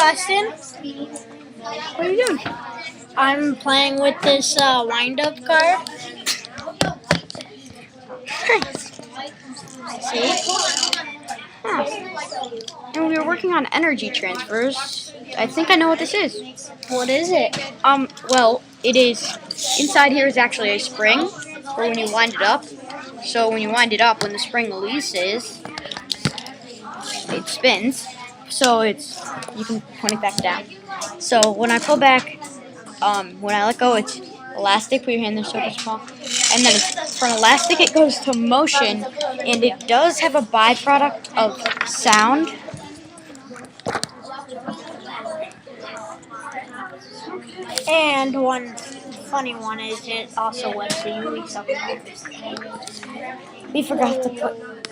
Justin. What are you doing? I'm playing with this wind-up car. See? And we were working on energy transfers. I think I know what this is. What is it? Well, it is, inside here is actually a spring for when you wind it up. So when you wind it up, when the spring releases, it spins. So you can point it back down. So when I pull back, when I let go, it's elastic. Put your hand there so it's small. And then from elastic, it goes to motion, and it does have a byproduct of sound. And one funny one is it also lets the UV suck. We forgot to put